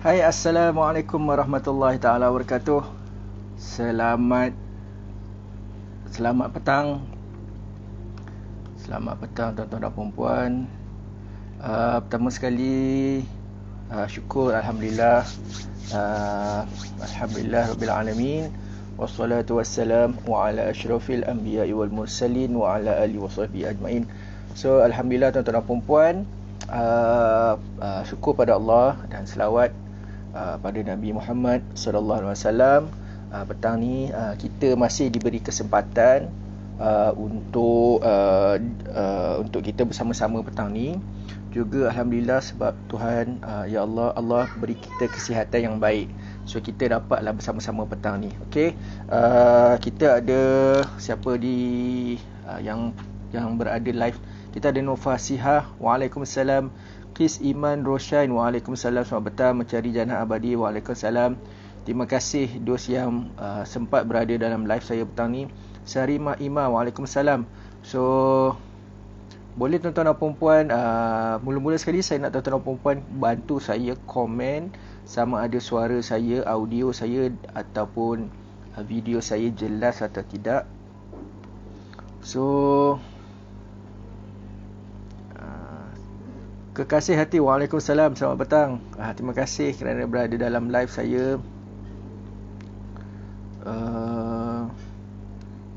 Hai, Assalamualaikum warahmatullahi taala wabarakatuh. Selamat petang. Selamat petang tuan-tuan dan puan-puan. Pertama sekali syukur alhamdulillah. Alhamdulillah rabbil alamin. Wassalatu wassalam wa ala asyrafil anbiya'i wal mursalin wa ala alihi wasahbihi ajmain. So alhamdulillah tuan-tuan dan puan-puan, syukur pada Allah dan selawat pada Nabi Muhammad sallallahu alaihi wasallam. Petang ni kita masih diberi kesempatan untuk kita bersama-sama petang ni. Juga alhamdulillah sebab Tuhan, ya Allah beri kita kesihatan yang baik. So kita dapatlah bersama-sama petang ni. Okey. Kita ada siapa di yang berada live. Kita ada Nofasihah. Waalaikumsalam. Qis Iman Roshain. Waalaikumsalam. Selamat petang. Mencari jannah abadi. Waalaikumsalam. Terima kasih dos yang sempat berada dalam live saya petang ni. Sarimah Imam. Waalaikumsalam. So boleh tuan-tuan dan puan-puan, mula-mula sekali saya nak tuan-tuan dan puan-puan bantu saya komen sama ada suara saya, audio saya ataupun video saya jelas atau tidak. So kekasih hati, Waalaikumsalam, selamat petang. Terima kasih kerana berada dalam live saya.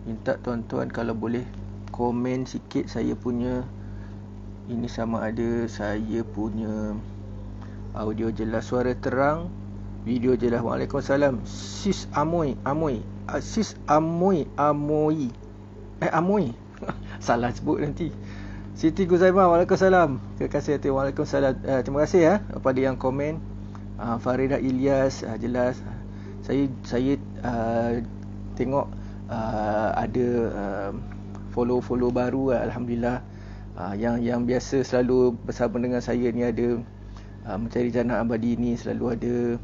Minta tuan-tuan kalau boleh komen sikit saya punya ini, sama ada saya punya audio jelas, suara terang, video jelas. Waalaikumsalam. Sis Amoy. Sis Amoy. Salah sebut nanti. Siti Guzaimah. Waalaikumsalam. Kekasih hati. Waalaikumsalam. Terima kasih kepada yang komen. Farida Ilyas, jelas. Saya tengok ada follow baru, alhamdulillah. Yang biasa selalu bersama dengan saya ni ada Mencari Jannah Abadi ni selalu ada.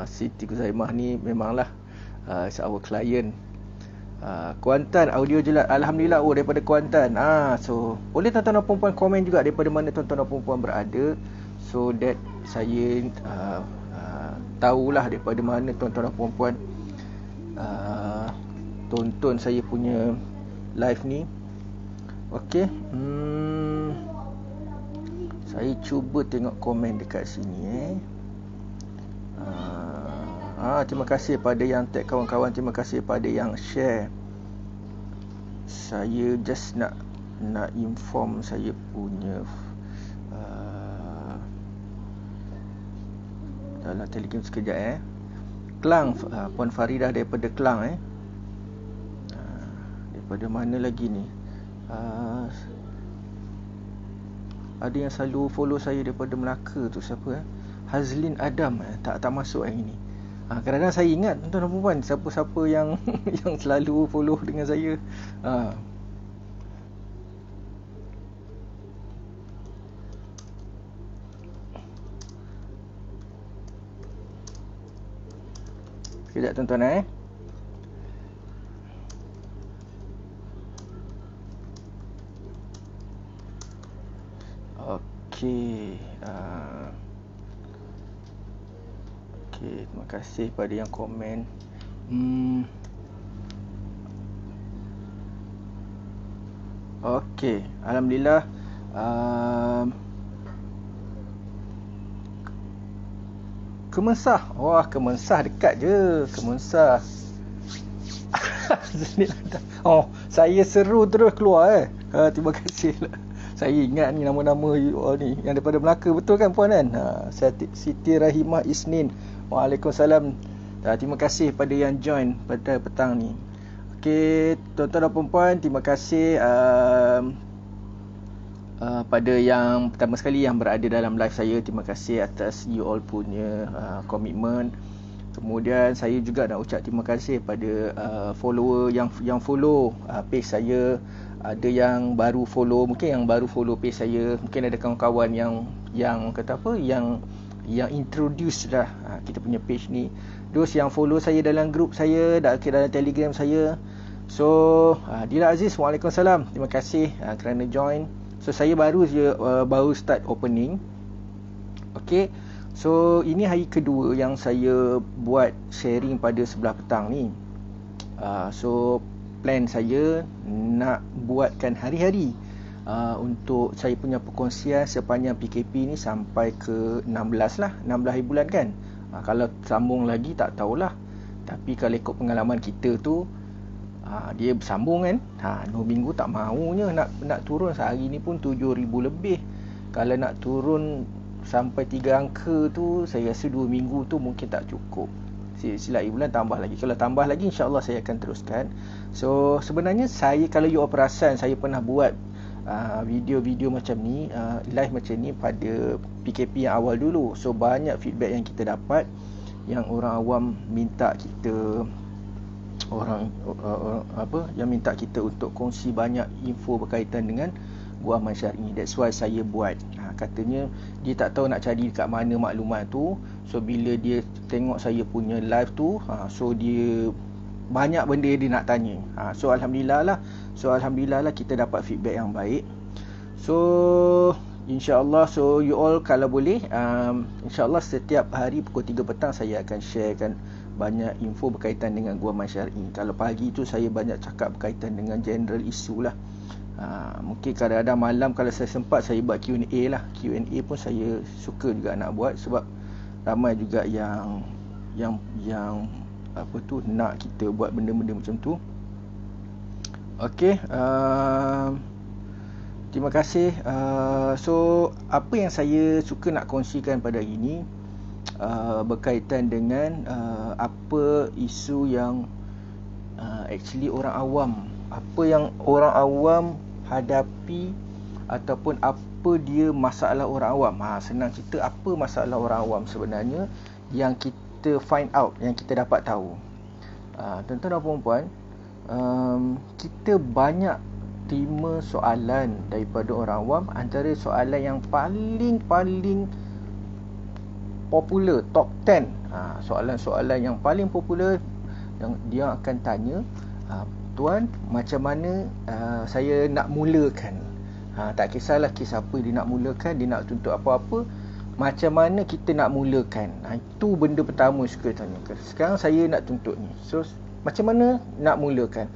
Siti Guzaimah ni memanglah it's our client. Kuantan, audio jelas, alhamdulillah. Daripada Kuantan. So boleh tuan-tuan dan puan-puan komen juga daripada mana tuan-tuan dan puan-puan berada, so that saya tahulah daripada mana tuan-tuan dan puan-puan tonton saya punya live ni. Okey. Saya cuba tengok komen dekat sini. Terima kasih pada yang tag kawan-kawan. Terima kasih pada yang share. Saya just nak inform saya punya dalam Telegram sekejap. Kelang, Puan Faridah daripada Kelang. Daripada mana lagi ni? Ada yang selalu follow saya daripada Melaka tu, siapa Hazlin Adam. Tak masuk yang ini. Kadang-kadang saya ingat tuan-tuan dan puan, siapa-siapa yang yang selalu follow dengan saya. Sekejap tuan-tuan. Okey. Terima kasih pada yang komen. Okey, alhamdulillah. Kemensah. Wah, Kemensah dekat je. Kemensah. Saya seru terus keluar. Terima kasih. Saya ingat ni nama-nama ni yang daripada Melaka, betul kan puan kan? Siti Rahimah Isnin. Waalaikumsalam. Terima kasih pada yang join pada petang ni. Okey, tuan-tuan dan puan-puan, terima kasih pada yang pertama sekali yang berada dalam live saya. Terima kasih atas you all punya komitmen. Kemudian saya juga nak ucap terima kasih pada follower yang follow page saya. Ada yang baru follow, mungkin yang baru follow page saya, mungkin ada kawan-kawan yang kata apa, yang introduce dah kita punya page ni. Those yang follow saya dalam group saya, dalam Telegram saya. So Dila Aziz, Waalaikumsalam. Terima kasih kerana join. So saya baru start opening. Okey. So ini hari kedua yang saya buat sharing pada sebelah petang ni. So plan saya nak buatkan hari-hari untuk saya punya perkongsian sepanjang PKP ni sampai ke 16 lah, 16 hari bulan kan. Kalau sambung lagi tak tahulah. Tapi kalau ikut pengalaman kita tu, dia bersambung kan. 2 minggu tak maunya nak turun. Sehari ni pun 7,000 lebih. Kalau nak turun sampai 3 angka tu, saya rasa 2 minggu tu mungkin tak cukup. Silap bulan tambah lagi. Kalau tambah lagi, insyaAllah saya akan teruskan. So sebenarnya saya, kalau you all perasan, saya pernah buat video-video macam ni, live macam ni pada PKP yang awal dulu. So banyak feedback yang kita dapat, yang orang awam minta kita, yang minta kita untuk kongsi banyak info berkaitan dengan Gua Aman Syar'i. That's why saya buat. Katanya dia tak tahu nak cari dekat mana maklumat tu. So bila dia tengok saya punya live tu, so dia banyak benda dia nak tanya. So Alhamdulillah lah kita dapat feedback yang baik. So InsyaAllah, so you all kalau boleh, InsyaAllah setiap hari pukul 3 petang saya akan sharekan banyak info berkaitan dengan Gua Aman Syar'i. Kalau pagi tu saya banyak cakap berkaitan dengan general isu lah. Mungkin kadang-kadang malam kalau saya sempat, saya buat Q&A lah. Q&A pun saya suka juga nak buat, sebab ramai juga yang nak kita buat benda-benda macam tu. Okey, terima kasih. So apa yang saya suka nak kongsikan pada hari ini berkaitan dengan apa isu yang actually orang awam, apa yang orang awam hadapi, ataupun apa dia masalah orang awam. Senang cerita, apa masalah orang awam sebenarnya yang kita find out, yang kita dapat tahu. Tuan-tuan dan puan-puan, kita banyak terima soalan daripada orang awam. Antara soalan yang paling popular, top 10, soalan-soalan yang paling popular yang dia akan tanya, tuan, macam mana saya nak mulakan? Tak kisahlah kes apa dia nak mulakan, dia nak tuntut apa-apa, macam mana kita nak mulakan? Itu benda pertama suka tanya. Sekarang saya nak tuntut ni, so macam mana nak mulakan?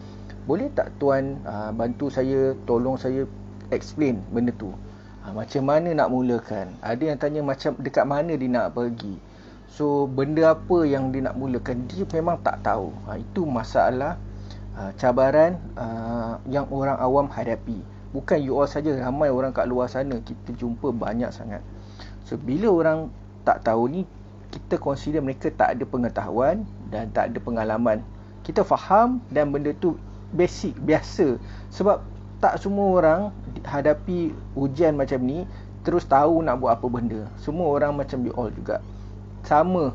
Boleh tak tuan bantu saya, tolong saya explain benda tu, macam mana nak mulakan? Ada yang tanya macam dekat mana dia nak pergi. So benda apa yang dia nak mulakan, dia memang tak tahu. Itu masalah, cabaran yang orang awam hadapi. Bukan you all saja, ramai orang kat luar sana kita jumpa banyak sangat. So bila orang tak tahu ni, kita consider mereka tak ada pengetahuan dan tak ada pengalaman. Kita faham dan benda tu basic, biasa. Sebab tak semua orang hadapi ujian macam ni terus tahu nak buat apa benda. Semua orang macam you all juga sama,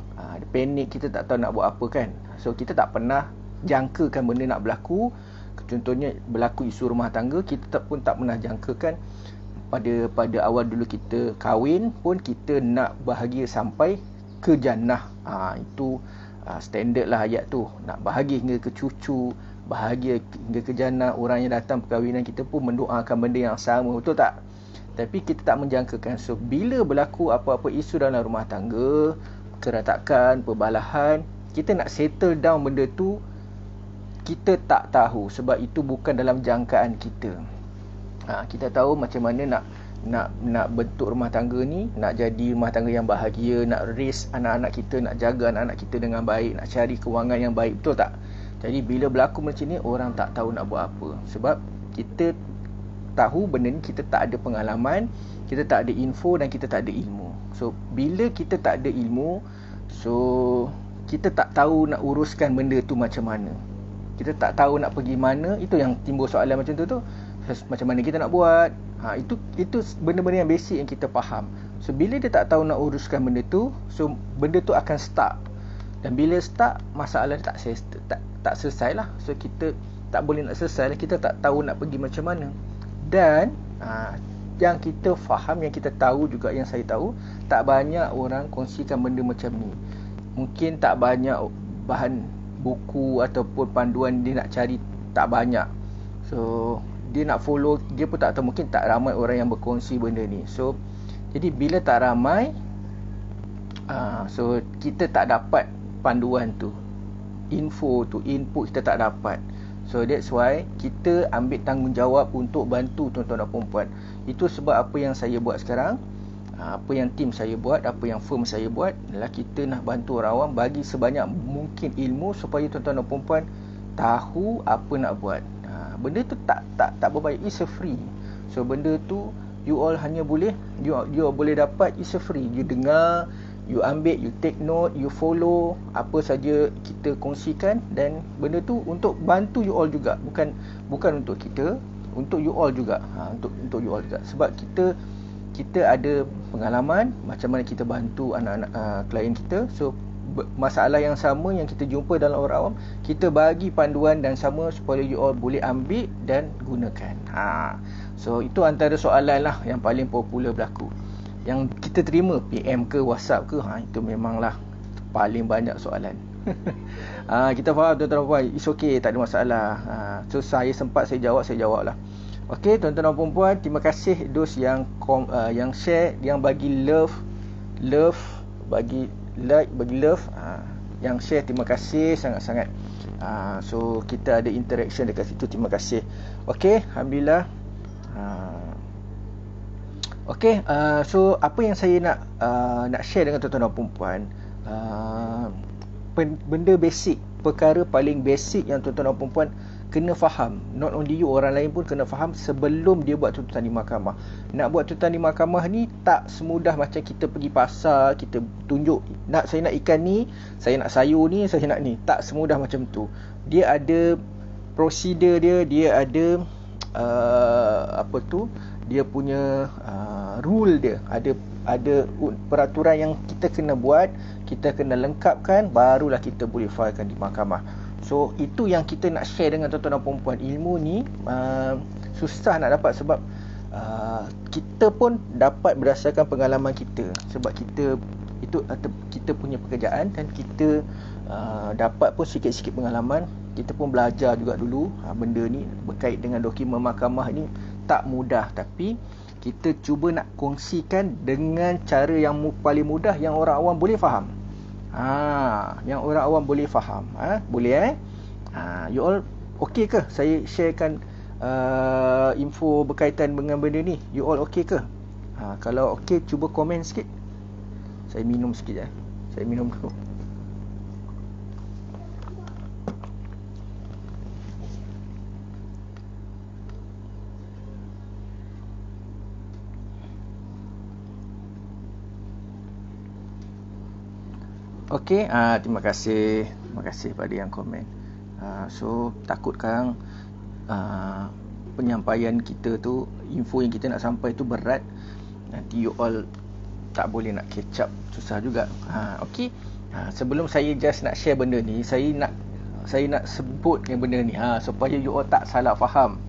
panik, kita tak tahu nak buat apa kan. So kita tak pernah jangkakan benda nak berlaku. Contohnya berlaku isu rumah tangga, kita pun tak pernah jangkakan pada awal dulu kita kahwin pun kita nak bahagia sampai ke jannah. Itu standard lah ayat tu, nak bahagia hingga ke cucu, bahagia hingga ke jannah. Orang yang datang perkahwinan kita pun mendoakan benda yang sama, betul tak? Tapi kita tak menjangkakan. So bila berlaku apa-apa isu dalam rumah tangga, keretakan, perbalahan, kita nak settle down benda tu, kita tak tahu, sebab itu bukan dalam jangkaan kita. Kita tahu macam mana nak bentuk rumah tangga ni, nak jadi rumah tangga yang bahagia, nak raise anak-anak kita, nak jaga anak-anak kita dengan baik, nak cari kewangan yang baik, betul tak? Jadi bila berlaku macam ni, orang tak tahu nak buat apa. Sebab kita tahu benda ni, kita tak ada pengalaman, kita tak ada info dan kita tak ada ilmu. So bila kita tak ada ilmu, so kita tak tahu nak uruskan benda tu macam mana. Kita tak tahu nak pergi mana. Itu yang timbul soalan macam tu macam mana kita nak buat. Itu benda-benda yang basic yang kita faham. So bila dia tak tahu nak uruskan benda tu, so benda tu akan stuck. Dan bila stuck, masalah tak selesai lah. So kita tak boleh nak selesai lah. Kita tak tahu nak pergi macam mana. Dan yang kita faham, yang kita tahu juga, yang saya tahu, tak banyak orang kongsikan benda macam ni. Mungkin tak banyak bahan buku ataupun panduan dia nak cari, tak banyak. So dia nak follow, dia pun tak tahu. Mungkin tak ramai orang yang berkongsi benda ni. So jadi bila tak ramai, So kita tak dapat panduan tu, info tu, input kita tak dapat. So that's why kita ambil tanggungjawab untuk bantu tuan-tuan dan puan-puan. Itu sebab apa yang saya buat sekarang, apa yang tim saya buat, apa yang firm saya buat adalah kita nak bantu orang awam bagi sebanyak mungkin ilmu supaya tuan-tuan dan puan-puan tahu apa nak buat. Benda tu tak berbayar, it's a free. So benda tu you all hanya boleh you all boleh dapat, it's a free. You dengar, you ambil, you take note, you follow apa saja kita kongsikan, dan benda tu untuk bantu you all juga, bukan untuk kita, untuk you all juga. Untuk you all juga, sebab kita ada pengalaman macam mana kita bantu anak-anak klien kita. So masalah yang sama yang kita jumpa dalam orang awam, kita bagi panduan dan sama supaya you all boleh ambil dan gunakan. So itu antara soalan lah yang paling popular berlaku, yang kita terima PM ke WhatsApp ke, itu memanglah paling banyak soalan. Kita faham tuan-tuan dan puan, it's okay, tak ada masalah. So saya sempat saya jawab lah. Okey tuan-tuan dan puan-puan, terima kasih those yang share, yang bagi love, bagi like, bagi love, yang share, terima kasih sangat-sangat. So kita ada interaction dekat situ, terima kasih. Okey, alhamdulillah. Okey, so apa yang saya nak share dengan tuan-tuan dan puan-puan, benda basic, perkara paling basic yang tuan-tuan dan puan-puan kena faham. Not only you, orang lain pun kena faham sebelum dia buat tuntutan di mahkamah. Nak buat tuntutan di mahkamah ni tak semudah macam kita pergi pasar, kita tunjuk, saya nak ikan ni, saya nak sayur ni, saya nak ni. Tak semudah macam tu. Dia ada prosedur dia ada dia punya rule dia, ada peraturan yang kita kena buat, kita kena lengkapkan, barulah kita boleh filekan di mahkamah. So itu yang kita nak share dengan tuan-tuan dan puan-puan. Ilmu ni susah nak dapat sebab kita pun dapat berdasarkan pengalaman kita, sebab kita punya pekerjaan dan kita dapat pun sikit-sikit pengalaman. Kita pun belajar juga dulu benda ni berkait dengan dokumen mahkamah ni tak mudah, tapi kita cuba nak kongsikan dengan cara yang paling mudah yang orang awam boleh faham. Yang orang awam boleh faham. Boleh you all okey ke saya sharekan info berkaitan dengan benda ni? You all okey ke? Kalau okey, cuba komen sikit. Saya minum sikit. Saya minum dulu. Okey, terima kasih pada yang komen. So takutkan penyampaian kita tu, info yang kita nak sampai tu berat, nanti you all tak boleh nak catch up, susah juga. Okey, sebelum saya just nak share benda ni, saya nak sebut yang benda ni supaya you all tak salah faham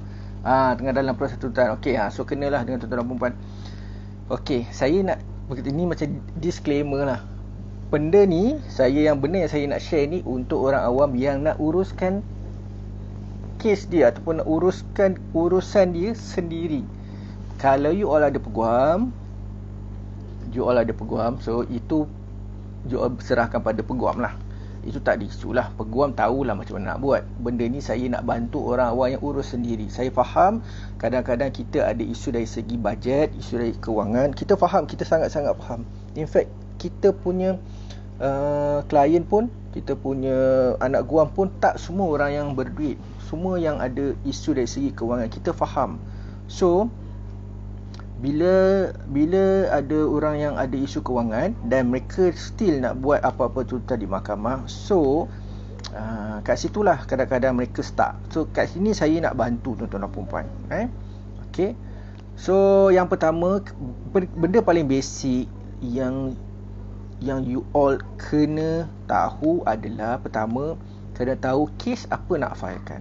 tengah dalam proses tuntutan. Okey, so kenalah dengan tuan-tuan dan puan-puan. Okey, saya nak ini macam disclaimer lah. Benda ni, benda yang saya nak share ni untuk orang awam yang nak uruskan kes dia ataupun nak uruskan urusan dia sendiri. Kalau you all ada peguam, so itu you all serahkan pada peguam lah. Itu tak ada isu lah. Peguam tahulah macam mana nak buat. Benda ni saya nak bantu orang awam yang urus sendiri. Saya faham kadang-kadang kita ada isu dari segi bajet, isu dari kewangan. Kita faham, kita sangat-sangat faham. In fact, kita punya klien pun, kita punya anak guam pun, tak semua orang yang berduit, semua yang ada isu dari segi kewangan, kita faham. So bila ada orang yang ada isu kewangan dan mereka still nak buat apa-apa tuntutan di mahkamah, so kat situlah kadang-kadang mereka stuck. So kat sini saya nak bantu tuan-tuan dan puan-puan. Okay, so yang pertama, benda paling basic yang you all kena tahu adalah, pertama, kena tahu kes apa nak filekan.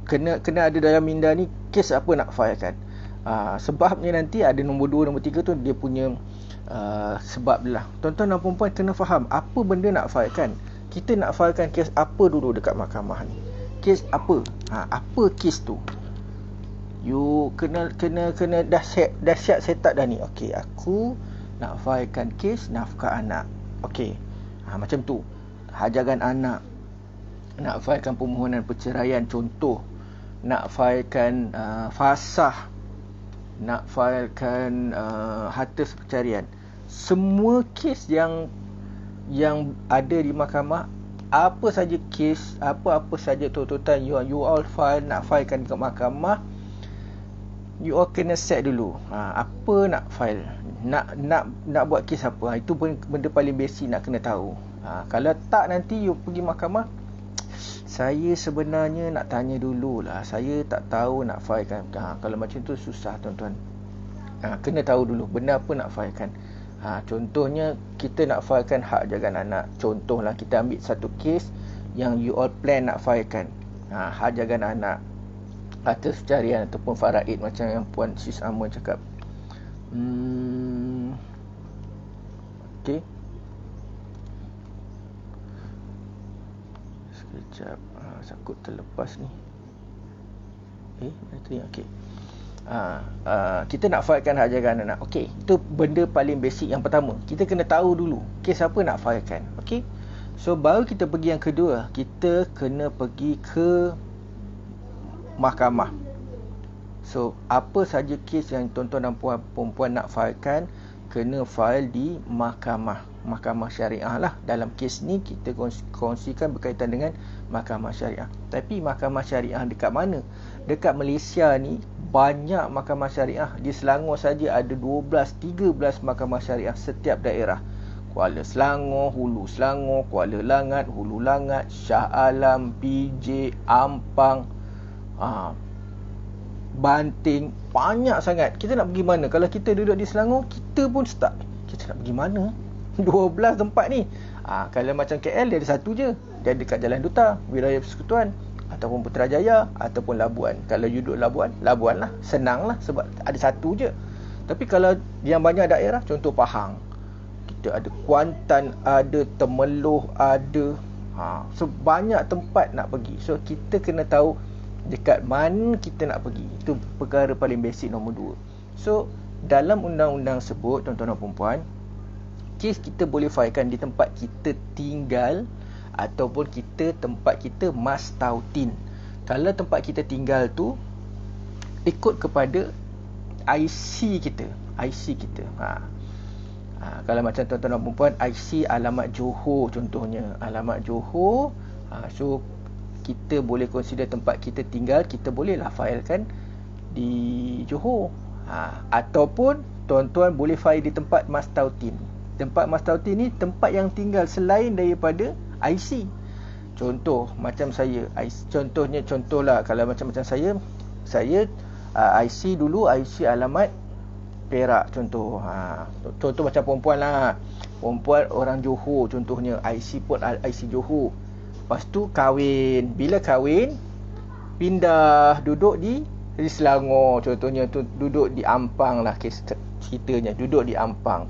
Kena ada dalam minda ni kes apa nak filekan. Sebabnya nanti ada nombor 2, nombor 3 tu dia punya sebab lah. Tuan-tuan dan puan-puan kena faham apa benda nak filekan. Kita nak filekan kes apa dulu dekat mahkamah ni. Kes apa? Apa kes tu? You kena dah siap set up dah ni. Okey, aku nak filekan kes nafkah anak. Okey. Macam tu. Hajagan anak. Nak filekan permohonan perceraian contoh. Nak filekan fasah. Nak filekan harta sepercarian. Semua kes yang ada di mahkamah, apa saja kes, apa-apa saja tuntutan you all file, nak filekan ke mahkamah, you all kena set dulu. Apa nak file, nak buat kes apa. Itu pun benda paling basic nak kena tahu. Kalau tak, nanti you pergi mahkamah, saya sebenarnya nak tanya dululah, saya tak tahu nak filekan. Kalau macam tu susah tuan-tuan. Kena tahu dulu benda apa nak filekan. Contohnya kita nak filekan hak jagaan anak. Contohlah kita ambil satu kes yang you all plan nak filekan. Hak jagaan anak, harta sepercarian ataupun faraid macam yang Puan Sis Amar cakap. Okey. Sekejap. Sakut terlepas ni. Okey. Kita nak filekan hak jagaan anak. Okey, itu benda paling basic yang pertama. Kita kena tahu dulu kes apa nak filekan. Okey. So baru kita pergi yang kedua, kita kena pergi ke mahkamah. So apa saja kes yang tuan-tuan dan puan-puan nak filekan, kena file di mahkamah syariah lah. Dalam kes ni kita kongsikan berkaitan dengan mahkamah syariah. Tapi mahkamah syariah dekat mana? Dekat Malaysia ni banyak mahkamah syariah. Di Selangor saja ada 12-13 mahkamah syariah setiap daerah. Kuala Selangor, Hulu Selangor, Kuala Langat, Hulu Langat, Shah Alam, PJ, Ampang, Banting, banyak sangat. Kita nak pergi mana? Kalau kita duduk di Selangor, kita pun start, kita nak pergi mana? 12 tempat ni. Kalau macam KL, dia ada satu je. Dia dekat Jalan Duta, Wilayah Persekutuan, ataupun Putrajaya, ataupun Labuan. Kalau you duduk Labuan lah, senang lah sebab ada satu je. Tapi kalau yang banyak daerah, contoh Pahang, kita ada Kuantan, ada Temeloh, ada so banyak tempat nak pergi. So kita kena tahu dekat mana kita nak pergi. Itu perkara paling basic nombor 2. So dalam undang-undang sebut, tuan-tuan dan puan-puan, kes kita boleh filekan di tempat kita tinggal ataupun tempat kita mastautin. Kalau tempat kita tinggal tu ikut kepada IC kita. Kalau macam tuan-tuan dan puan-puan, IC alamat Johor contohnya. Alamat Johor, so kita boleh consider tempat kita tinggal, kita bolehlah filekan di Johor. Ataupun tuan-tuan boleh file di tempat mastautin. Tempat mastautin ni tempat yang tinggal selain daripada IC. Contoh macam saya, contohlah kalau macam saya IC dulu, IC alamat Perak contoh. Contoh macam perempuan lah. Perempuan orang Johor contohnya, IC pun IC Johor. Lepas tu kahwin. Bila kahwin, pindah duduk di Selangor contohnya, tu duduk di Ampang lah ceritanya, duduk di Ampang.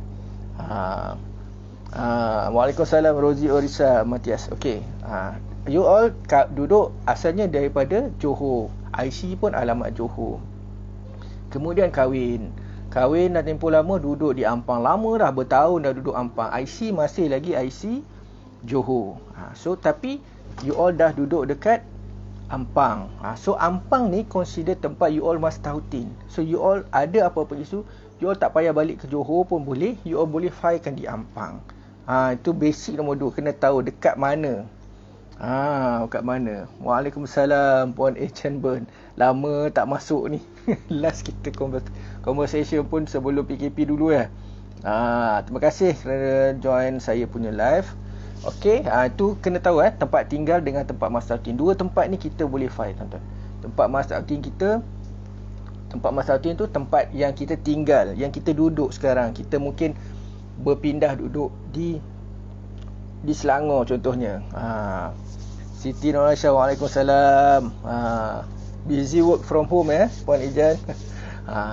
Waalaikumsalam Rozi Orisa Matias. Okey. You all duduk asalnya daripada Johor. IC pun alamat Johor. Kemudian kahwin dah tempoh lama, duduk di Ampang. Lama dah, bertahun dah duduk Ampang. IC masih lagi IC Johor. So tapi you all dah duduk dekat Ampang. So Ampang ni consider tempat you all mastautin. So you all ada apa-apa isu, you all tak payah balik ke Johor pun boleh. You all boleh filekan di Ampang. Itu basic nombor 2. Kena tahu dekat mana. Dekat mana. Waalaikumsalam Puan Chen Burn. Lama tak masuk ni. Last kita conversation pun sebelum PKP dulu ya. Terima kasih kerana join saya punya live. Okey, itu kena tahu tempat tinggal dengan tempat mastautin. Dua tempat ni kita boleh file tuan-tuan. Tempat mastautin tu tempat yang kita tinggal, yang kita duduk sekarang. Kita mungkin berpindah duduk di Selangor contohnya. Siti Nuraisyah, Waalaikumsalam. Busy work from home Puan Ijan.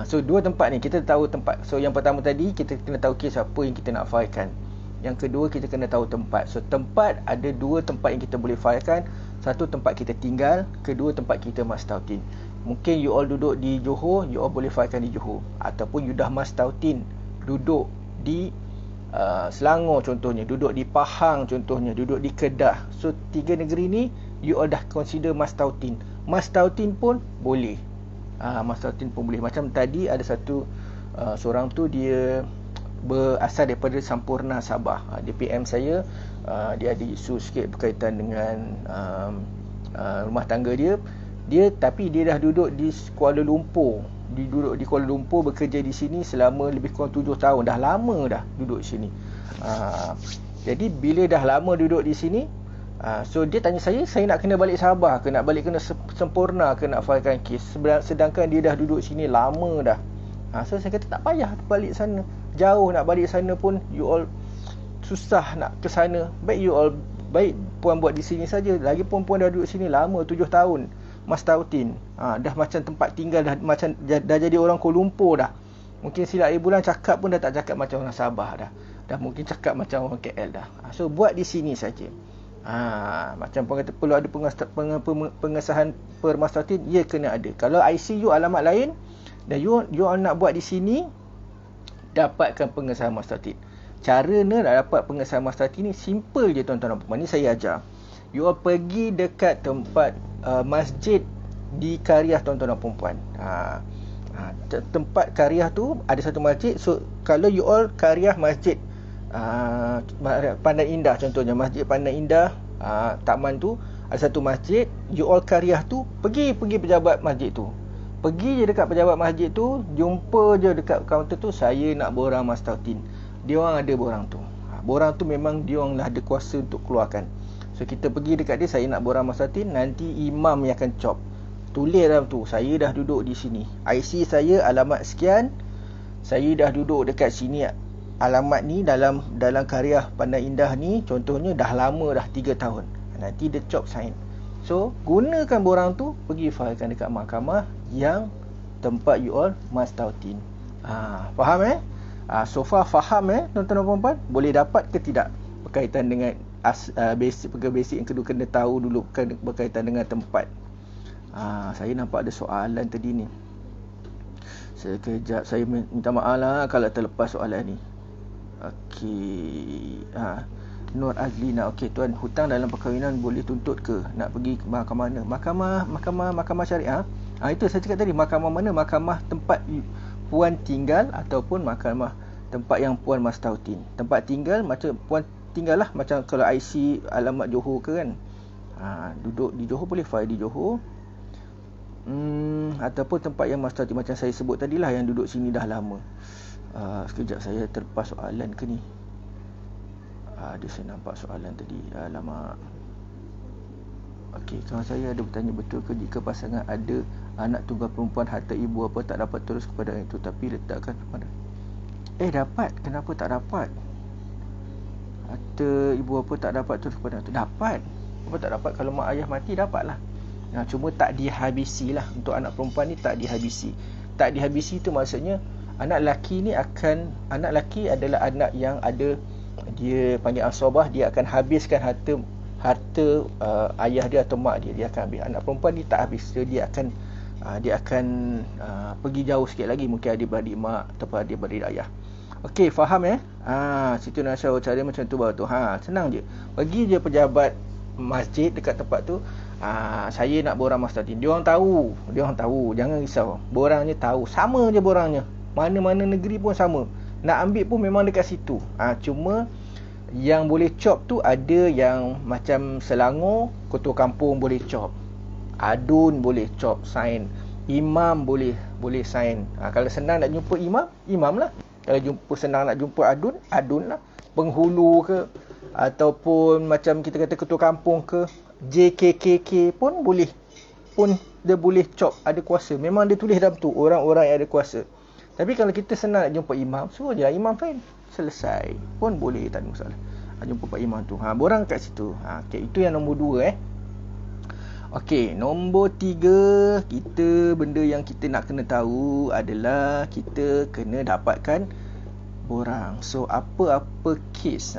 So dua tempat ni kita tahu tempat. So yang pertama tadi kita kena tahu kes apa yang kita nak filekan. Yang kedua kita kena tahu tempat. So tempat, ada dua tempat yang kita boleh filekan. Satu tempat kita tinggal, kedua tempat kita mastautin. Mungkin you all duduk di Johor, you all boleh filekan di Johor. Ataupun you dah mastautin duduk di Selangor contohnya, duduk di Pahang contohnya, duduk di Kedah. So 3 negeri ni you all dah consider mas tautin. Mas tautin pun boleh. Mas tautin pun boleh. Macam tadi ada satu seorang tu dia berasal daripada Sampurna, Sabah. Dia PM saya, dia ada isu sikit berkaitan dengan rumah tangga dia. Tapi dia dah duduk di Kuala Lumpur. Dia duduk di Kuala Lumpur, bekerja di sini selama lebih kurang 7 tahun. Dah lama dah duduk di sini. Jadi bila dah lama duduk di sini, so dia tanya saya nak kena balik Sabah ke, nak balik kena Sempurna ke, nak filekan kes, sedangkan dia dah duduk sini lama dah. So saya kata tak payah balik sana. Jauh nak balik sana pun you all susah nak ke sana. Baik puan buat di sini saja. Lagipun puan dah duduk sini lama, 7 tahun. Mas tautin. Dah macam tempat tinggal, dah jadi orang Kuala Lumpur dah. Mungkin silap bulan cakap pun dah tak cakap macam orang Sabah dah. Dah mungkin cakap macam orang KL dah. So buat di sini saja. Macam pun kata perlu ada pengesahan permas tautin, ya kena ada. Kalau ICU alamat lain dan you all nak buat di sini, dapatkan pengesahan mas tautin. Cara nak dapat pengesahan mas tautin ni simple je tuan-tuan dan puan. Ni saya ajar. You all pergi dekat tempat masjid di Kariah tuan-tuan dan puan. Tempat Kariah tu ada satu masjid. So kalau you all Kariah masjid Pandan Indah contohnya, masjid Pandan Indah, taman tu ada satu masjid, you all Kariah tu, pergi pejabat masjid tu. Pergi je dekat pejabat masjid tu, jumpa je dekat kaunter tu, saya nak borang mas tautin. Dia orang ada borang tu. Borang tu memang dia orang lah ada kuasa untuk keluarkan. So kita pergi dekat dia, saya nak borang mas tautin, nanti imam yang akan cop. Tulis dalam tu, saya dah duduk di sini. IC saya alamat sekian. Saya dah duduk dekat sini. Alamat ni dalam Kariah Pandan Indah ni contohnya dah lama dah 3 tahun. Nanti dia cop sign. So gunakan borang tu, pergi filekan dekat mahkamah yang tempat you all mas tautin. Faham so far faham tuan-tuan dan puan-puan? Boleh dapat ke tidak berkaitan dengan basic yang kedua kena tahu dulu berkaitan dengan tempat. Saya nampak ada soalan tadi ni. Sekejap, saya minta maaf lah kalau terlepas soalan ni. Okey. Nur Azlina. Okey tuan, hutang dalam perkahwinan boleh tuntut ke? Nak pergi ke mahkamah mana? Mahkamah syariah. Itu saya cakap tadi, mahkamah mana? Mahkamah tempat puan tinggal ataupun mahkamah tempat yang puan mas tautin. Tempat tinggal macam puan tinggal lah, macam kalau IC alamat Johor ke kan. Duduk di Johor boleh file di Johor. Ataupun tempat yang mas tautin macam saya sebut tadilah, yang duduk sini dah lama. Sekejap, saya terlepas soalan ke ni? Ada saya nampak soalan tadi. Alamak. Okey, kawan saya ada bertanya, betul ke jika pasangan ada anak tunggal perempuan, harta ibu apa tak dapat terus kepada itu tapi letakkan kepada dapat. Kenapa tak dapat? Harta ibu apa tak dapat terus kepada itu? Dapat. Apa tak dapat? Kalau mak ayah mati dapatlah. Cuma tak dihabisi lah. Untuk anak perempuan ni tak dihabisi. Tak dihabisi tu maksudnya anak lelaki adalah anak yang ada, dia panggil asabah, dia akan habiskan harta ayah dia atau mak dia akan habis. Anak perempuan ni tak habis. Dia akan pergi jauh sikit lagi, mungkin adik-beradik mak ataupun adik-beradik ayah. Okey, faham Siti Nasya cara macam tu baru tu. Senang je. Pergi je pejabat masjid dekat tempat tu, saya nak borang mas tautin. Dia orang tahu, jangan risau. Borangnya tahu, sama je borangnya. Mana-mana negeri pun sama. Nak ambil pun memang dekat situ. Cuma yang boleh cop tu ada yang macam Selangor, ketua kampung boleh cop. Adun boleh cop, sign. Imam boleh sign. Kalau senang nak jumpa imam lah. Kalau senang nak jumpa adun lah. Penghulu ke, ataupun macam kita kata ketua kampung ke, JKKK pun boleh. Pun dia boleh cop, ada kuasa. Memang dia tulis dalam tu, orang-orang yang ada kuasa. Tapi kalau kita senang nak jumpa imam, suruh je lah imam sign. Selesai. Pun boleh, tak ada masalah. Jumpa Pak Imam tu. Borang kat situ. Okay, itu yang nombor 2 Okey, nombor 3, benda yang kita nak kena tahu adalah kita kena dapatkan borang. So apa-apa kes,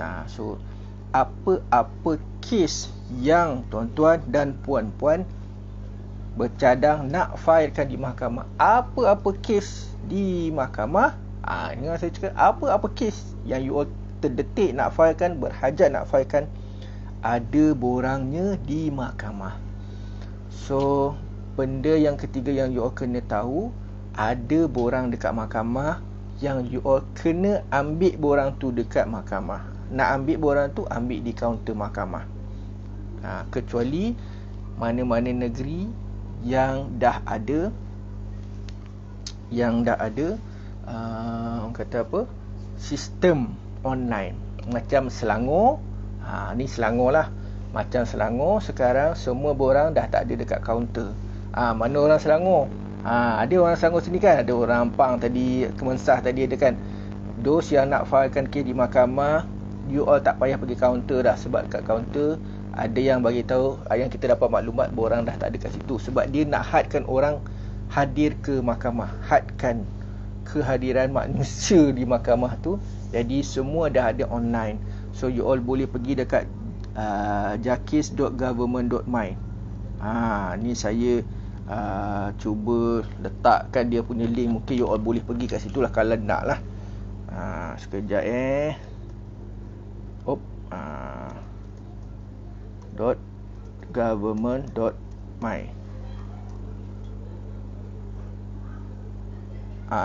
apa-apa kes yang tuan-tuan dan puan-puan bercadang nak filekan di mahkamah, apa-apa kes di mahkamah, Dengan saya cakap, apa kes yang you all terdetik nak filekan, berhajat nak filekan, ada borangnya di mahkamah. So benda yang ketiga yang you all kena tahu, ada borang dekat mahkamah, yang you all kena ambil borang tu dekat mahkamah. Nak ambil borang tu, ambil di kaunter mahkamah. Kecuali mana-mana negeri yang dah ada orang kata apa, sistem online. Macam Selangor, ni Selangor lah. Macam Selangor sekarang semua borang dah tak ada dekat kaunter. Mana orang Selangor? Ada orang Selangor sini kan, ada orang Ampang tadi, Kemensah tadi ada kan. Those yang nak filekan kes di mahkamah, you all tak payah pergi kaunter dah, sebab kat kaunter ada yang bagi tahu, yang kita dapat maklumat borang dah tak ada kat situ, sebab dia nak hadkan orang hadir ke mahkamah, hadkan kehadiran manusia di mahkamah tu. Jadi semua dah ada online. So you all boleh pergi dekat jakis.government.my. Ni saya cuba letakkan dia punya link, mungkin you all boleh pergi kat situ lah kalau nak lah. Sekejap .government.my.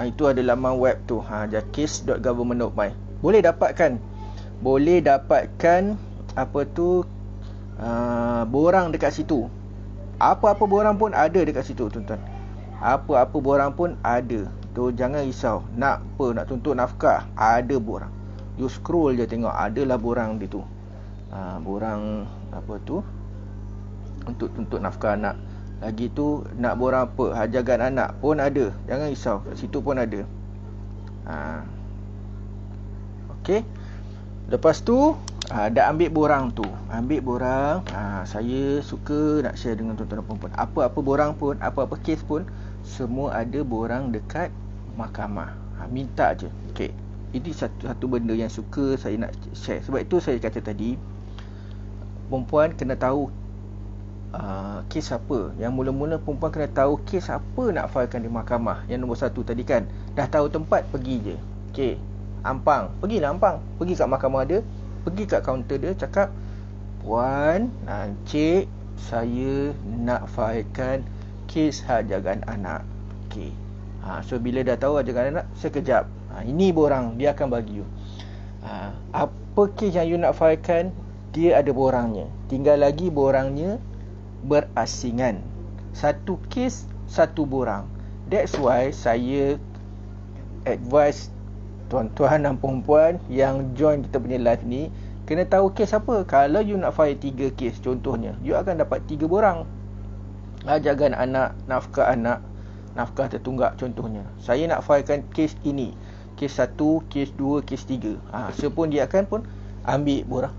Itu ada laman web tu, jakis.government.my. Boleh dapatkan apa tu, borang dekat situ. Apa-apa borang pun ada dekat situ, tuan-tuan. Apa-apa borang pun ada. Tu jangan risau. Nak tuntut nafkah, ada borang. You scroll je tengok, adalah borang dia tu. Borang apa tu, untuk tuntut nafkah anak. Lagi tu nak borang apa, hajagan anak pun ada. Jangan risau, kat situ pun ada. Okey. Lepas tu dah ambil borang tu. Saya suka nak share dengan tuan-tuan dan puan-puan. Apa-apa borang pun, apa-apa kes pun, semua ada borang dekat mahkamah. Minta je. Okey. Ini satu benda yang suka saya nak share. Sebab itu saya kata tadi, perempuan kena tahu kes apa. Yang mula-mula perempuan kena tahu kes apa nak filekan di mahkamah. Yang nombor satu tadi kan, dah tahu tempat, pergi je. Okey, Ampang, pergilah Ampang, pergi kat mahkamah dia, pergi kat kaunter dia, cakap, puan, encik, saya nak filekan kes hajagan anak. Okey. So bila dah tahu hajagan anak, sekejap, ini borang, dia akan bagi you. Apa kes yang you nak filekan, dia ada borangnya. Tinggal lagi borangnya berasingan. Satu kes, satu borang. That's why saya advise tuan-tuan dan perempuan yang join kita punya live ni, kena tahu kes apa. Kalau you nak file 3 kes contohnya, you akan dapat 3 borang. Hajagan anak, nafkah tertunggak contohnya. Saya nak filekan kes ini, kes 1, kes 2, kes 3. So pun dia akan pun ambil borang.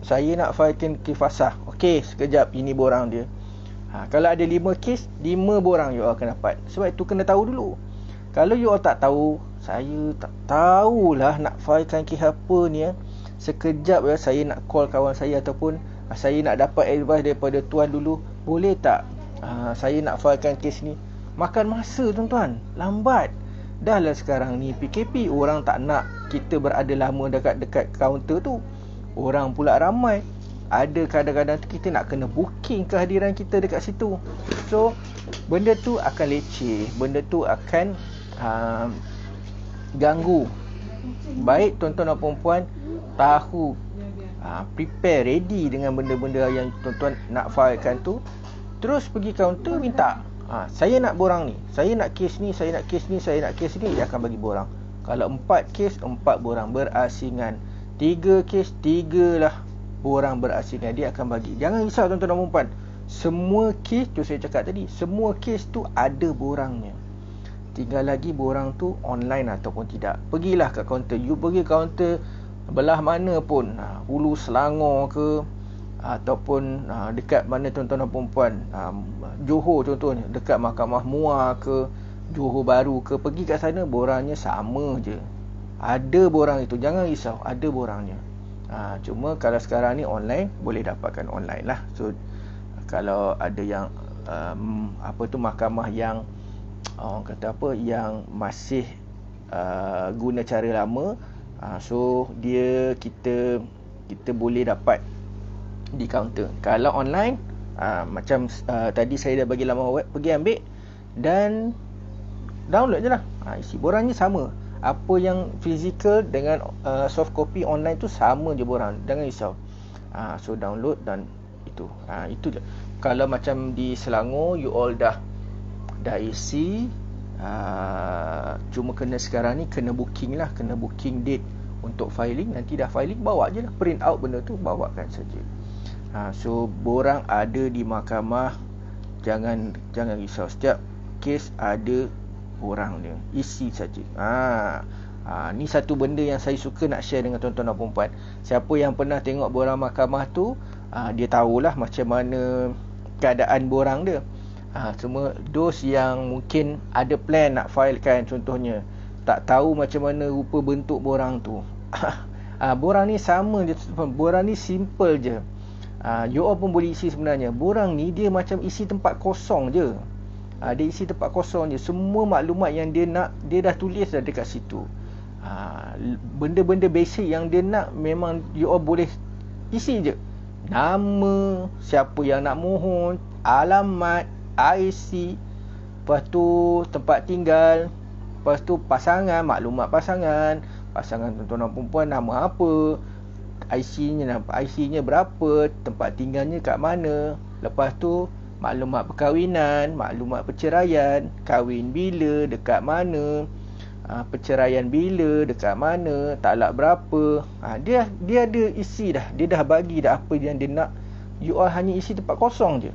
Saya nak filekan kes fasah. Okey, sekejap, ini borang dia. Kalau ada 5 kes, 5 borang you akan dapat. Sebab itu kena tahu dulu. Kalau you all tak tahu, saya tak tahulah nak filekan kes apa ni. Sekejap saya nak call kawan saya, ataupun saya nak dapat advice daripada tuan dulu. Boleh tak saya nak filekan kes ni? Makan masa tuan-tuan, lambat. Dah lah sekarang ni PKP, orang tak nak kita berada lama dekat kaunter tu. Orang pula ramai. Ada kadang-kadang kita nak kena booking kehadiran kita dekat situ. So benda tu akan leceh, benda tu akan ganggu. Baik tuan-tuan dan perempuan tahu, prepare, ready dengan benda-benda yang tuan-tuan nak filekan tu. Terus pergi kaunter minta, saya nak borang ni, saya nak kes ni, saya nak kes ni, saya nak kes ni. Dia akan bagi borang. Kalau 4 kes, 4 borang berasingan. 3 kes, 3 lah borang berasingan. Dia akan bagi. Jangan risau tuan-tuan dan perempuan. Semua kes tu saya cakap tadi, semua kes tu ada borangnya. Tinggal lagi borang tu online ataupun tidak. Pergilah ke kaunter. You pergi kaunter belah mana pun, Hulu Selangor ke, ataupun dekat mana tuan-tuan dan perempuan, Johor contohnya, dekat Mahkamah Muar ke, Johor Bahru ke, pergi kat sana, borangnya sama je. Ada borang itu, jangan risau, ada borangnya. Cuma kalau sekarang ni online, boleh dapatkan online lah. So kalau ada yang mahkamah yang orang kata apa, yang masih guna cara lama, so kita boleh dapat di kaunter. Kalau online, macam tadi saya dah bagi laman web, pergi ambil dan download je lah. Isi borangnya sama. Apa yang fizikal dengan soft copy online tu sama je borang, jangan risau. So download dan itu je. Kalau macam di Selangor, you all dah isi, cuma sekarang ni kena booking date untuk filing. Nanti dah filing, bawa je lah, print out benda tu, bawakan saja. So borang ada di mahkamah, jangan risau. Setiap kes ada borang dia, isi saja. Ni satu benda yang saya suka nak share dengan tuan-tuan dan puan-puan. Siapa yang pernah tengok borang mahkamah tu, dia tahulah macam mana keadaan borang dia. Semua those yang mungkin ada plan nak filekan, contohnya tak tahu macam mana rupa bentuk borang tu. Borang ni sama je, borang ni simple je. You all pun boleh isi sebenarnya. Borang ni dia macam isi tempat kosong je. Dia isi tempat kosong je. Semua maklumat yang dia nak, dia dah tulis dah dekat situ. Benda-benda basic yang dia nak, memang you all boleh isi je. Nama, siapa yang nak mohon, alamat, IC, lepas tu tempat tinggal, lepas tu pasangan, maklumat pasangan tuan-tuan dan perempuan, nama apa, IC-nya berapa, tempat tinggalnya kat mana, lepas tu maklumat perkahwinan, maklumat perceraian, kahwin bila, dekat mana, perceraian bila, dekat mana, talak berapa. Dia ada isi dah, dia dah bagi dah apa yang dia nak. You all hanya isi tempat kosong je.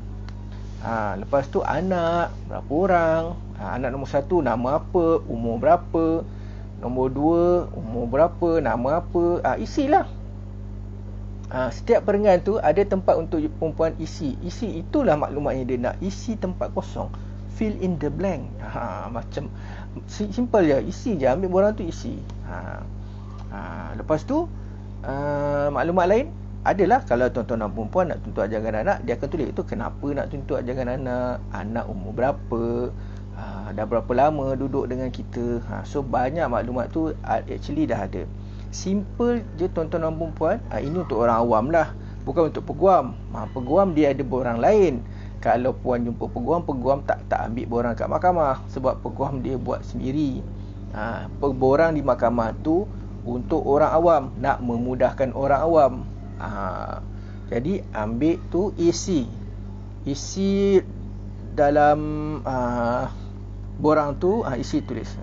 Lepas tu anak berapa orang, anak nombor 1 nama apa, umur berapa, nombor 2 umur berapa, nama apa, isilah. Setiap perenggan tu ada tempat untuk perempuan isi. Itulah maklumat yang dia nak. Isi tempat kosong, fill in the blank. Macam simple je, isi je, ambil borang tu isi. Lepas tu maklumat lain adalah, kalau tuan-tuan dan perempuan nak tuntut ajangan anak, dia akan tulis tu kenapa nak tuntut ajangan anak, anak umur berapa, dah berapa lama duduk dengan kita. So banyak maklumat tu actually dah ada. Simple je tuan-tuan dan perempuan. Ini untuk orang awam lah, bukan untuk peguam. Peguam dia ada borang lain. Kalau puan jumpa peguam tak ambil borang kat mahkamah, sebab peguam dia buat sendiri. Borang di mahkamah tu untuk orang awam, nak memudahkan orang awam. Jadi ambil tu, isi dalam borang tu, isi tulis.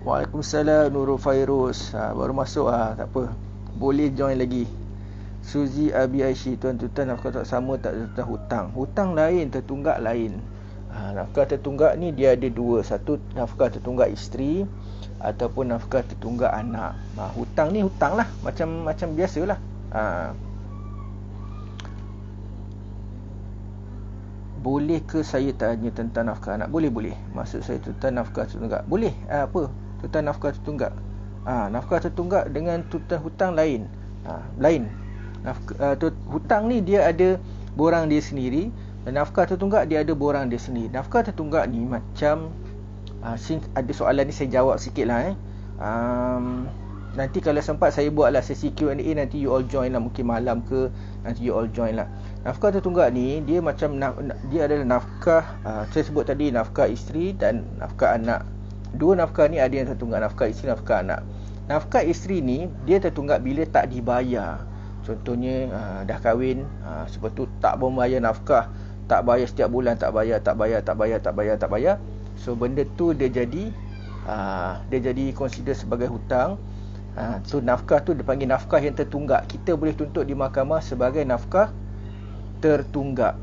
Waalaikumsalam Nurul Fairuz. Baru masuk, tak apa, boleh join lagi. Suzy Abi Aisyah, tuan-tuan, nafkah tak sama tak tentang hutang. Hutang lain, tertunggak lain. Nafkah tertunggak ni dia ada dua. Satu, nafkah tertunggak isteri ataupun nafkah tertunggak anak. Hutang ni hutang lah, macam biasalah. Boleh ke saya tanya tentang nafkah anak? Boleh. Maksud saya tentang nafkah tertunggak. Boleh. Apa? Tentang nafkah tertunggak. Nafkah tertunggak dengan hutang lain. Lain. Hutang ni dia ada borang dia sendiri, dan nafkah tertunggak dia ada borang dia sendiri. Nafkah tertunggak ni macam ada soalan ni saya jawab sikit lah. Nanti kalau sempat saya buatlah sesi Q&A, nanti you all join lah, mungkin malam ke, nanti you all join lah. Nafkah tertunggak ni dia macam dia adalah nafkah, saya sebut tadi nafkah isteri dan nafkah anak. Dua nafkah ni ada yang tertunggak, nafkah isteri, nafkah anak. Nafkah isteri ni dia tertunggak bila tak dibayar. Contohnya dah kahwin, sebab tu tak membayar nafkah, tak bayar setiap bulan, tak bayar. So benda tu dia jadi consider sebagai hutang. So nafkah tu dipanggil nafkah yang tertunggak. Kita boleh tuntut di mahkamah sebagai nafkah tertunggak.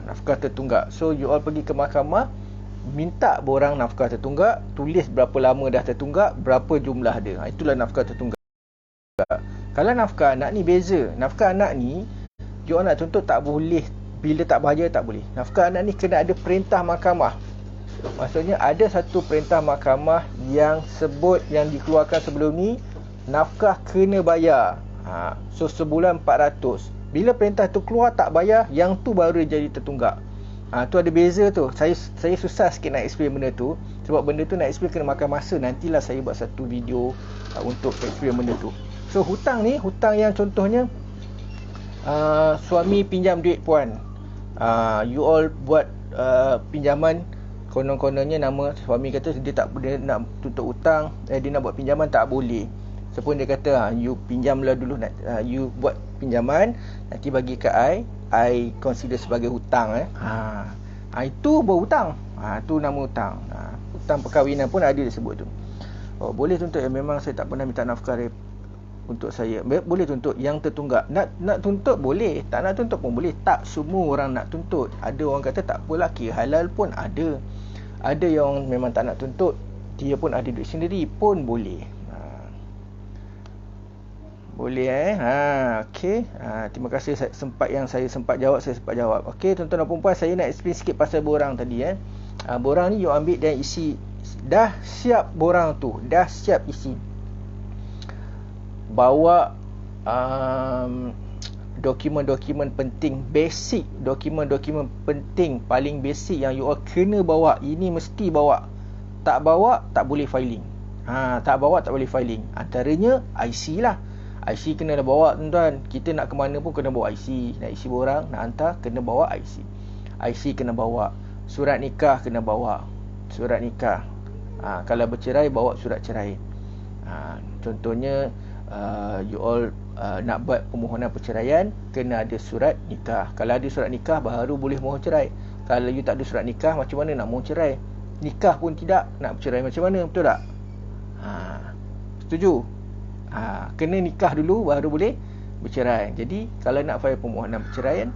Nafkah tertunggak. So you all pergi ke mahkamah, minta borang nafkah tertunggak, tulis berapa lama dah tertunggak, berapa jumlah dia. Itulah nafkah tertunggak. Kalau nafkah anak ni beza. Nafkah anak ni you all nak tuntut tak boleh, bila tak bayar tak boleh. Nafkah anak ni kena ada perintah mahkamah. Maksudnya ada satu perintah mahkamah yang sebut, yang dikeluarkan sebelum ni, nafkah kena bayar. So sebulan 400. Bila perintah tu keluar tak bayar, yang tu baru jadi tertunggak. Tu ada beza tu. Saya susah sikit nak explain benda tu. Sebab benda tu nak explain kena makan masa. Nantilah saya buat satu video untuk explain benda tu. So hutang ni, hutang yang contohnya suami pinjam duit puan. You all buat pinjaman, konon-kononnya nama suami kata dia nak tuntut hutang, dia nak buat pinjaman, tak boleh. Sepun dia kata you pinjamlah dulu, you buat pinjaman, nanti bagi ke I consider sebagai hutang. Itu berhutang. Tu nama hutang. Hutang perkahwinan pun ada disebut tu. Boleh tuntut. Memang saya tak pernah minta nafkah untuk saya. Boleh tuntut yang tertunggak. Nak tuntut boleh, tak nak tuntut pun boleh. Tak semua orang nak tuntut. Ada orang kata tak apalah, kira halal pun ada. Ada yang memang tak nak tuntut, dia pun ada duit sendiri pun boleh. Boleh okey. Terima kasih saya sempat jawab. Okey, tuan-tuan dan puan-puan, saya nak explain sikit pasal borang tadi. Borang ni you ambil dan isi. Dah siap borang tu, dah siap isi. Bawa dokumen-dokumen penting, basic dokumen-dokumen penting paling basic yang you all kena bawa. Ini mesti bawa. Tak bawa tak boleh filing. Tak bawa tak boleh filing. Antaranya IC lah. IC kena bawa, tuan-tuan. Kita nak ke mana pun kena bawa IC. Nak isi borang, nak hantar kena bawa IC. IC kena bawa. Surat nikah kena bawa. Surat nikah. Kalau bercerai, bawa surat cerai. Contohnya you all nak buat permohonan perceraian, kena ada surat nikah. Kalau ada surat nikah baru boleh mohon cerai. Kalau you tak ada surat nikah, macam mana nak mohon cerai? Nikah pun tidak, nak bercerai macam mana? Betul tak? Setuju? Kena nikah dulu baru boleh bercerai. Jadi kalau nak file permohonan perceraian,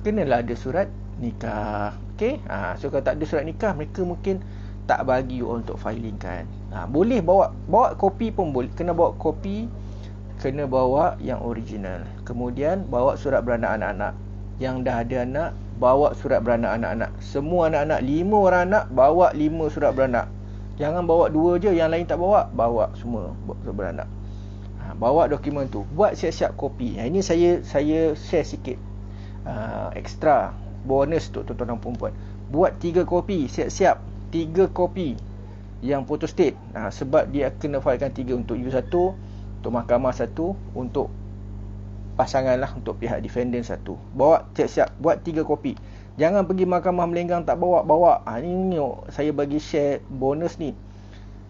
kenalah ada surat nikah. Okey. So kalau tak ada surat nikah, mereka mungkin tak bagi you untuk filing kan. Boleh bawa kopi pun boleh. Kena bawa kopi, kena bawa yang original. Kemudian bawa surat beranak anak-anak. Yang dah ada anak, bawa surat beranak anak-anak. Semua anak-anak, 5 orang anak, bawa 5 surat beranak. Jangan bawa 2 je, yang lain tak bawa. Bawa semua surat beranak. Bawa dokumen tu, buat siap-siap kopi. Ini saya share sikit extra bonus untuk tuan-tuan dan puan-puan. Buat 3 kopi, siap-siap 3 kopi yang photostat. Sebab dia kena filekan 3, untuk you 1, untuk mahkamah 1, untuk pasangan lah, untuk pihak defendant 1. Bawa siap-siap, buat 3 kopi. Jangan pergi mahkamah melenggang tak bawa. Ini saya bagi share bonus ni.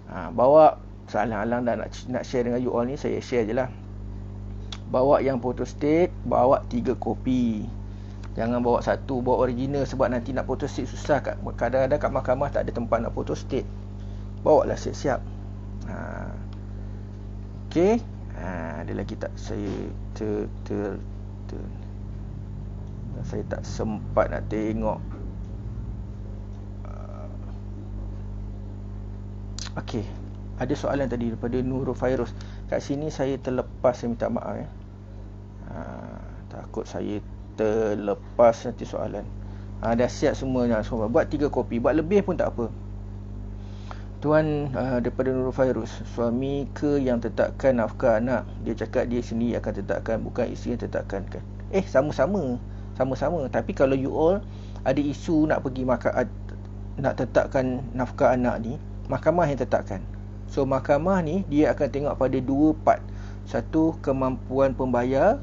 Bawa, alang-alang dah nak share dengan you all ni, saya share je lah. Bawa yang photostat, bawa 3 kopi. Jangan bawa 1, bawa original. Sebab nanti nak photostat susah. Kadang-kadang kat mahkamah tak ada tempat nak photostat. Bawa lah siap-siap. Okey. Ada lagi tak? Saya saya tak sempat nak tengok. Okey. Ada soalan tadi daripada Nurul Fairuz. Kat sini saya terlepas, saya minta maaf ya. Takut saya terlepas nanti soalan. Dah siap semuanya. Buat 3 kopi. Buat lebih pun tak apa. Tuan daripada Nurul Fairuz, suami ke yang tetapkan nafkah anak? Dia cakap dia sendiri akan tetapkan, bukan isteri yang tetapkan kan? Sama-sama. Tapi kalau you all ada isu nak pergi nak tetapkan nafkah anak ni, mahkamah yang tetapkan. So mahkamah ni dia akan tengok pada 2 part. Satu, kemampuan pembayar,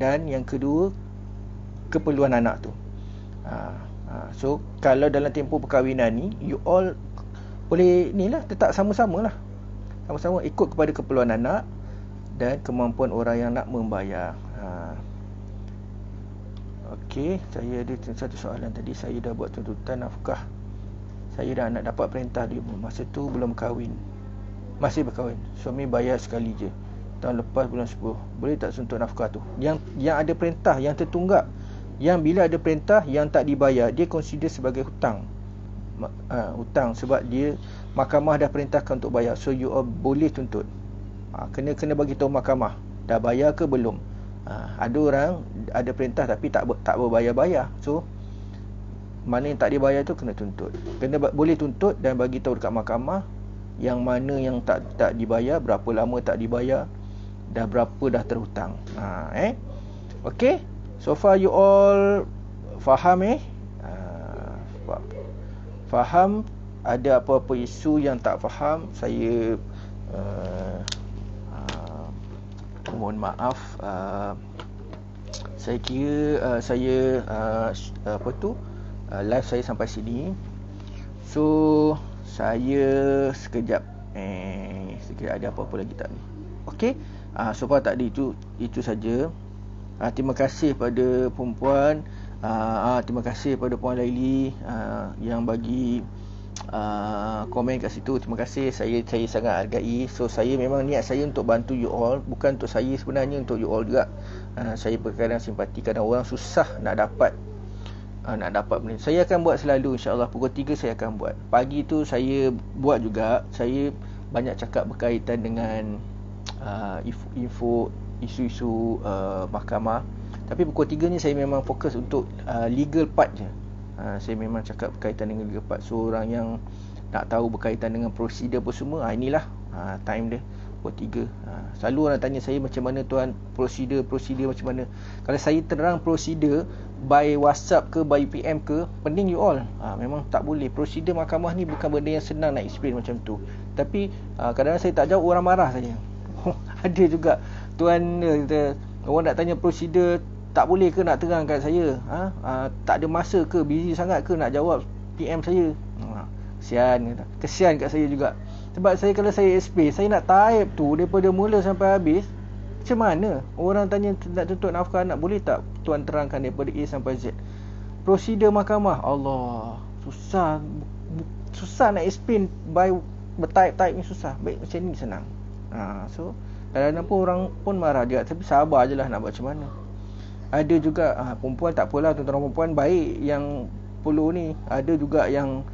dan yang kedua, keperluan anak tu. So kalau dalam tempoh perkahwinan ni, you all boleh ni lah, tetap sama-sama lah. Sama-sama ikut kepada keperluan anak dan kemampuan orang yang nak membayar. Okey, saya ada satu soalan tadi. Saya dah buat tuntutan nafkah. Saya dah nak dapat perintah dia. Masa tu belum kahwin. Masih berkahwin. Suami bayar sekali je. Tahun lepas bulan 10. Boleh tak tuntut nafkah tu? Yang ada perintah, yang tertunggak. Yang bila ada perintah yang tak dibayar, dia consider sebagai hutang. Hutang sebab dia mahkamah dah perintahkan untuk bayar. So you all boleh tuntut. Kena bagi tahu mahkamah dah bayar ke belum. Ada orang ada perintah tapi tak berbayar-bayar. So mana yang tak dibayar tu kena tuntut. Boleh tuntut dan bagi tahu dekat mahkamah yang mana yang tak dibayar, berapa lama tak dibayar, dah berapa dah terhutang. Okey. So far you all faham nampak. Faham, ada apa-apa isu yang tak faham, saya mohon maaf. Saya kira live saya sampai sini. So saya sekejap ada apa-apa lagi tak ni? Okey. So far tak ada, itu saja. Terima kasih pada perempuan, terima kasih pada Puan Laili yang bagi komen kat situ. Terima kasih, saya sangat hargai. So saya memang niat saya untuk bantu you all, bukan untuk saya sebenarnya, untuk you all juga. Saya kadang simpati, kadang orang susah nak dapat benda. Saya akan buat selalu, insya-Allah pukul 3 saya akan buat. Pagi tu saya buat juga. Saya banyak cakap berkaitan dengan info isu-isu mahkamah. Tapi pukul 3 ni saya memang fokus untuk legal part je. Saya memang cakap berkaitan dengan legal part. So orang yang nak tahu berkaitan dengan prosedur apa semua, inilah time dia pukul 3. Selalu orang tanya saya, macam mana tuan prosedur macam mana. Kalau saya terang prosedur by WhatsApp ke by PM ke, pening you all. Memang tak boleh. Prosedur mahkamah ni bukan benda yang senang nak explain macam tu. Tapi kadang-kadang saya tak jawab, orang marah saya. Ada juga tuan orang nak tanya prosedur, tak boleh ke nak terang kat saya? Tak ada masa ke, busy sangat ke nak jawab PM saya? Kesian kat saya juga. Sebab kalau saya explain, saya nak type tu daripada mula sampai habis. Macam mana orang tanya nak tuntut nafkah anak, boleh tak tuan terangkan daripada A sampai Z? Prosedur mahkamah, Allah, susah nak explain by bertype ni susah. Baik macam ni senang. So kadang-kadang pun orang pun marah juga, tapi sabar je lah nak buat macam mana. Ada juga perempuan, tak apalah, tuan-tuan perempuan baik yang follow ni. Ada juga yang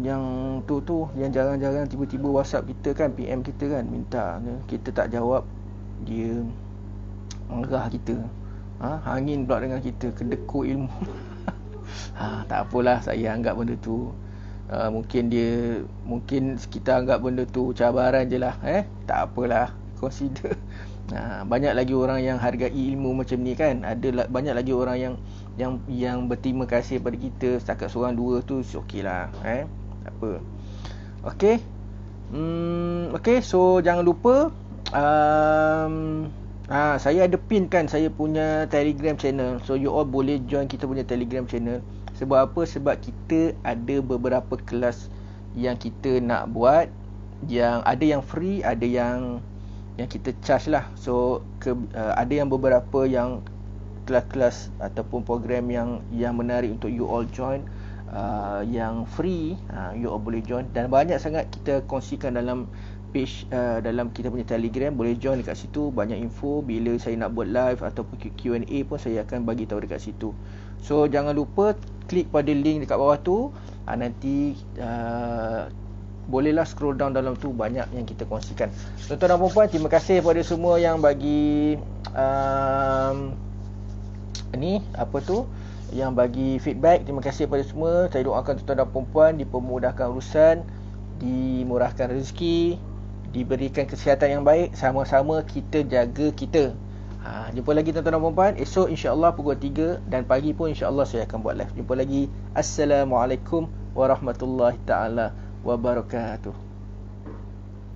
yang jarang-jarang tiba-tiba WhatsApp kita kan, PM kita kan, minta kita tak jawab, dia marah kita. Hangin pula dengan kita, kedekut ilmu. Tak apalah, saya anggap benda tu mungkin kita anggap benda tu cabaran je lah. Tak apalah, consider. Banyak lagi orang yang hargai ilmu macam ni kan. Banyak lagi orang yang berterima kasih pada kita. Setakat seorang dua tu okey lah. Tak apa. Okey. Okey, so jangan lupa saya ada pin kan saya punya Telegram channel. So you all boleh join kita punya Telegram channel. Sebab apa? Sebab kita ada beberapa kelas yang kita nak buat, yang ada yang free, ada yang kita charge lah. So ada yang beberapa yang kelas-kelas ataupun program yang menarik untuk you all join. Yang free, you all boleh join. Dan banyak sangat kita kongsikan dalam page, dalam kita punya Telegram. Boleh join dekat situ, banyak info. Bila saya nak buat live ataupun Q&A pun saya akan bagi tahu dekat situ. So jangan lupa klik pada link dekat bawah tu. Nanti bolehlah scroll down dalam tu, banyak yang kita kongsikan. Tuan-tuan dan puan-puan, terima kasih kepada semua yang bagi yang bagi feedback. Terima kasih kepada semua. Saya doakan tuan-tuan dan puan-puan dipermudahkan urusan, dimurahkan rezeki, diberikan kesihatan yang baik. Sama-sama kita jaga kita. Jumpa lagi tuan-tuan dan puan-puan. Esok insya-Allah pukul 3 dan pagi pun insya-Allah saya akan buat live. Jumpa lagi. Assalamualaikum warahmatullahi taala wabarakatuh.